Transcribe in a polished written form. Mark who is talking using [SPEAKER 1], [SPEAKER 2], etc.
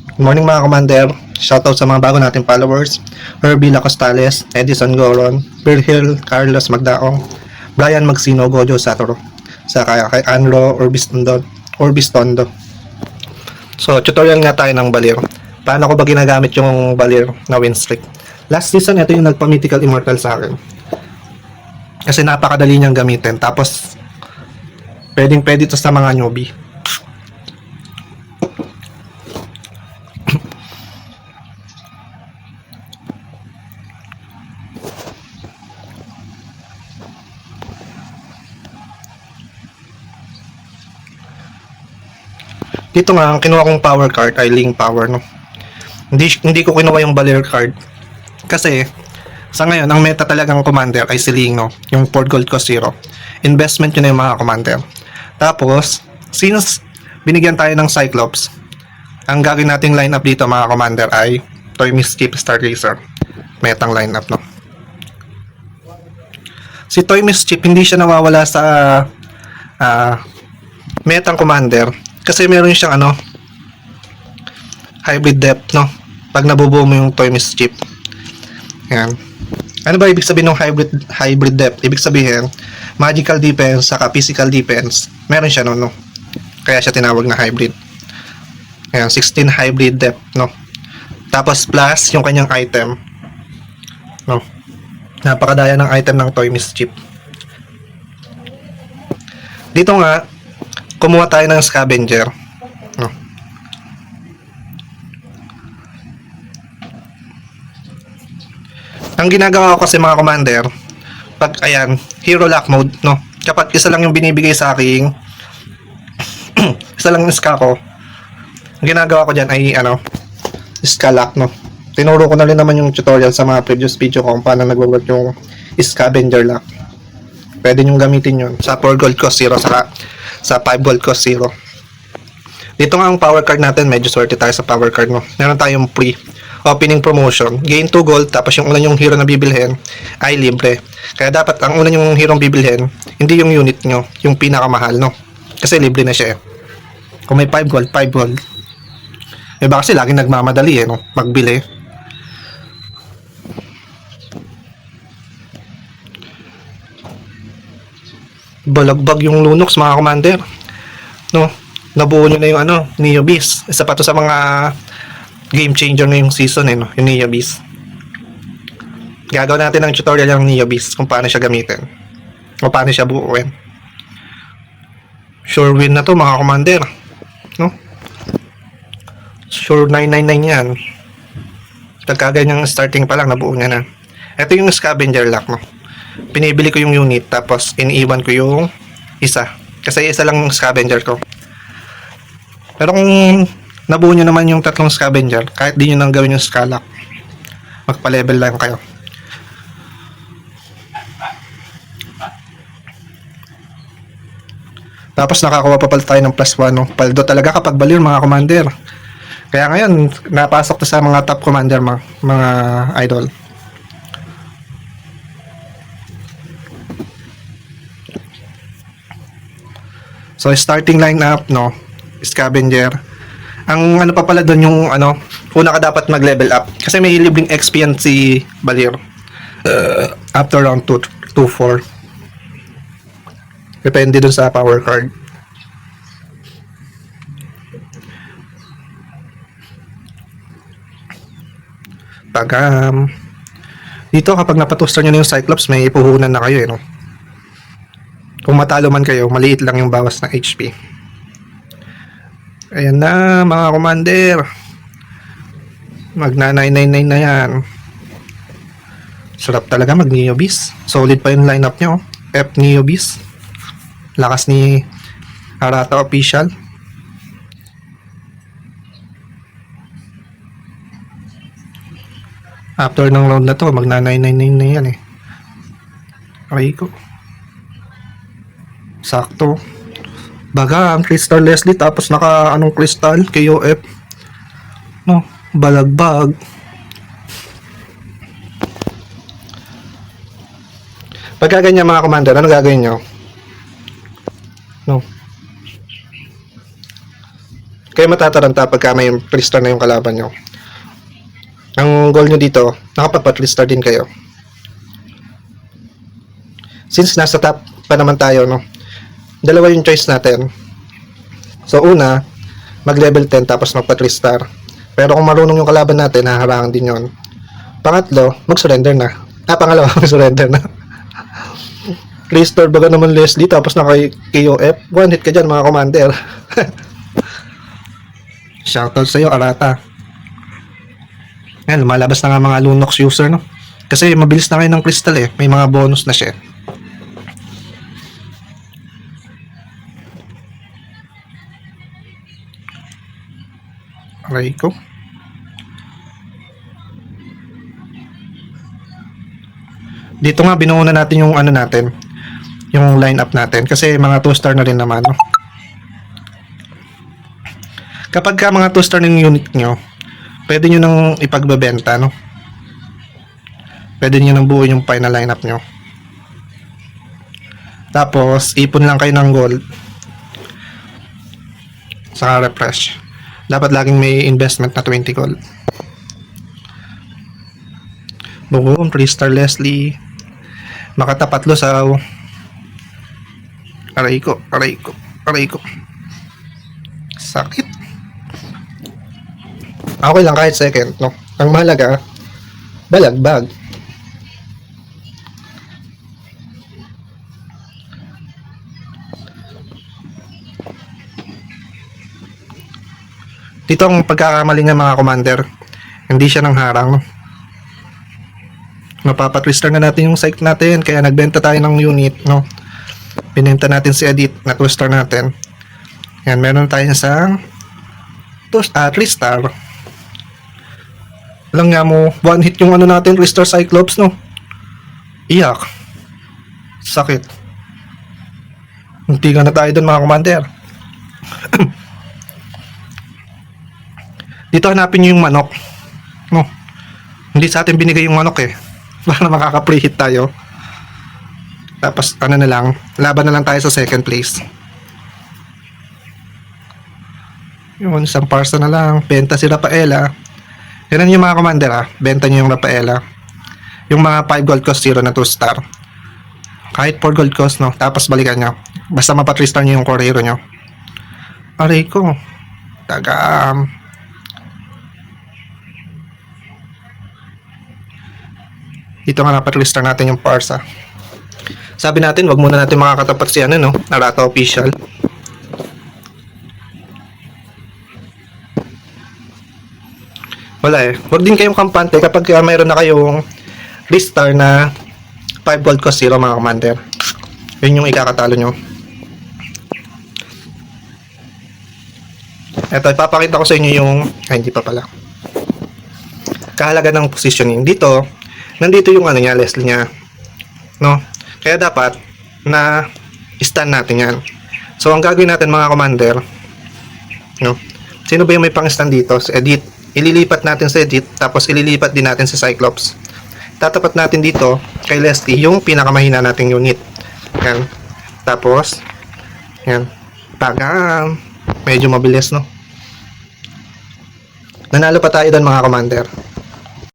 [SPEAKER 1] Good morning mga commander. Shoutout sa mga bago nating followers. Herbie Lacostales, Edison Goron, Virgil Carlos Magdaong, Brian Magsino, Gojo Saturo, sa kay Anro Orbistondo. So, tutorial nga tayo ng balir. Paano ko ba ginagamit yung balir na win streak? Last season, ito yung nagpa-mythical immortal sa akin. Kasi napakadali niyang gamitin. Tapos, pwede to sa mga newbie. Dito nga, ang kinuha kong power card ay Ling Power, no? Hindi ko kinuha yung Balir card. Kasi, sa ngayon, ang meta talagang commander ay si Ling, no? Yung 4 gold cost 0. Investment yun na yung mga commander. Tapos, since binigyan tayo ng Cyclops, ang gagawin nating lineup dito mga commander ay Toy Mischief Stargazer. Metang lineup, no? Si Toy Mischief, hindi siya nawawala sa metang commander. Kasi meron siyang hybrid depth, no? Pag nabubuo mo yung Toy Mischief. Yan. Ano ba ibig sabihin ng hybrid depth? Ibig sabihin, magical defense saka physical defense. Meron siya no? Kaya siya tinawag na hybrid. Yan, 16 hybrid depth, no? Tapos plus yung kanyang item. No? Napakadaya ng item ng Toy Mischief. Dito nga, kumuha tayo ng scavenger, no? Ang ginagawa ko kasi mga commander, pag ayan, hero lock mode, no? Kapag isa lang yung binibigay sa aking isa lang yung ska ko, ang ginagawa ko dyan ay ska lock, no? Tinuro ko na rin naman yung tutorial sa mga previous video ko kung paano nagwo-work yung scavenger lock. Pwede nyo gamitin yun sa 4 gold cost 0 sa 5 gold cost 0. Dito nga ang power card natin, medyo swerte tayo sa power card, no? Meron tayong free opening promotion, gain 2 gold, tapos yung una yung hero na bibilhin ay libre. Kaya dapat ang una yung hero bibilhin, hindi yung unit nyo, yung pinakamahal, no? Kasi libre na siya eh. Kung may 5 gold, 5 gold. Iba kasi laging nagmamadali no? Magbili. Balagbag yung Lunox mga commander, no? Nabuo nyo na yung Neo Beast. Isa pa to sa mga game changer ngayong season no? Yung Neo Beast. Gagawin natin ng tutorial yung Neo Beast kung paano siya gamitin o paano siya buuin. Sure win na to mga commander, no? Sure 999 yan. Pagkaganyang starting pa lang nabuo niya na. Ito yung scavenger lock, no? Pinibili ko yung unit tapos iniiwan ko yung isa kasi isa lang yung scavenger ko. Pero kung nabuo nyo naman yung tatlong scavenger, kahit di nyo nang gawin yung scalak, magpa-level lang kayo. Tapos nakakuha pa pala tayo ng +1, no? Paldo talaga kapag balir mga commander. Kaya ngayon napasok to sa mga top commander mga idol. So starting lineup, no, scavenger. Ang pa pala doon yung una ka dapat mag-level up kasi may libreng XP yan si Balir. After round 2-4. Depende doon sa power card. Pag dito kapag napatuster nyo na yung Cyclops, may puhunan na kayo no. Kung matalo man kayo, maliit lang yung bawas ng HP. Ayan na mga commander. Magna 999 na yan. Sarap talaga mag Neo Beast. Solid pa yung lineup nyo. F Neo Beast. Lakas ni Arata Official. After ng round na to, magna 999 na yan eh. Okay ko. Sakto. Baga, ang Crystal Leslie tapos naka crystal KOF. No, balagbag. Pagka ganyan mga commander, ano gagawin nyo? No. Kaya matataranta pagka may 3-star na yung kalaban nyo. Ang goal nyo dito, nakapagpa-3-star din kayo. Since nasa top pa naman tayo, no? Dalawa yung choice natin. So una, mag-level 10 tapos magpa-3-star. Pero kung marunong yung kalaban natin, haharangan din yon. Pangatlo, mag-surrender na. Pangalawa, mag-surrender na. 3-star baga naman Leslie tapos naka-KOF. One hit ka dyan mga commander. Shoutout sa'yo, Arata. Yan, lumalabas na nga mga Lunox user, no? Kasi mabilis na kayo ng crystal eh. May mga bonus na siya. Aray ko. Dito nga binuuna natin yung ano natin, yung lineup natin kasi mga 2-star na rin naman, no? Kapag ka mga 2-star ng unit nyo, pwede nyo nang ipagbebenta, no? Pwede nyo nang buuin yung final lineup nyo. Tapos, ipon lang kayo ng gold. Saka refresh. Dapat laging may investment na 20 gold. Boom, 3-star Leslie. Makatapat Lusaw. Aray ko. Sakit. Okay lang kahit second, no? Ang mahalaga, balagbag. Dito ang pagkakamali ng mga commander, hindi siya nang harang, no? Mapapatwister na natin yung psych natin, kaya nagbenta tayo ng unit, no? Binenta natin si Edit na 2-star natin. Yan, meron tayo isang 3-star. Alam nga mo, one hit yung ano natin, Restore Cyclops, no? Iyak. Sakit. Hindi ka na tayo dun mga commander. Dito hanapin nyo yung manok, no? Hindi sa atin binigay yung manok eh. Para makaka-pre-hit tayo. Tapos ano na lang, laban na lang tayo sa second place. Yun, isang parsa na lang. Benta si Rafaela. Yan yung mga commander benta nyo yung Rafaela. Yung mga 5 gold cost 0 na 2-star. Kahit 4 gold cost, no? Tapos balikan nyo. Basta mapa 3-star nyo yung core hero nyo. Aray ko. Tagam. Dito nga mapa 3-star natin yung parsa. Sabi natin, wag muna natin makakatapat si ano, no? Arata official. Wala eh. Huwag din kayong kampante kapag mayroon na kayong star na 5 gold cost 0 mga commander. Yun yung ikakatalo nyo. Eto, ipapakita ko sa inyo yung hindi pa pala. Kahalaga ng positioning. Dito, nandito yung ano niya, Leslie niya. No? Kaya dapat na stand natin yan. So, ang gagawin natin mga commander, no? Sino ba yung may pang-stand dito? Si Edit. Ililipat natin sa Edit, tapos ililipat din natin sa Cyclops. Tatapat natin dito kay Leslie yung pinakamahina nating unit. Yan. Tapos, yan. Pagam. Medyo mabilis, no? Nanalo pa tayo doon mga commander.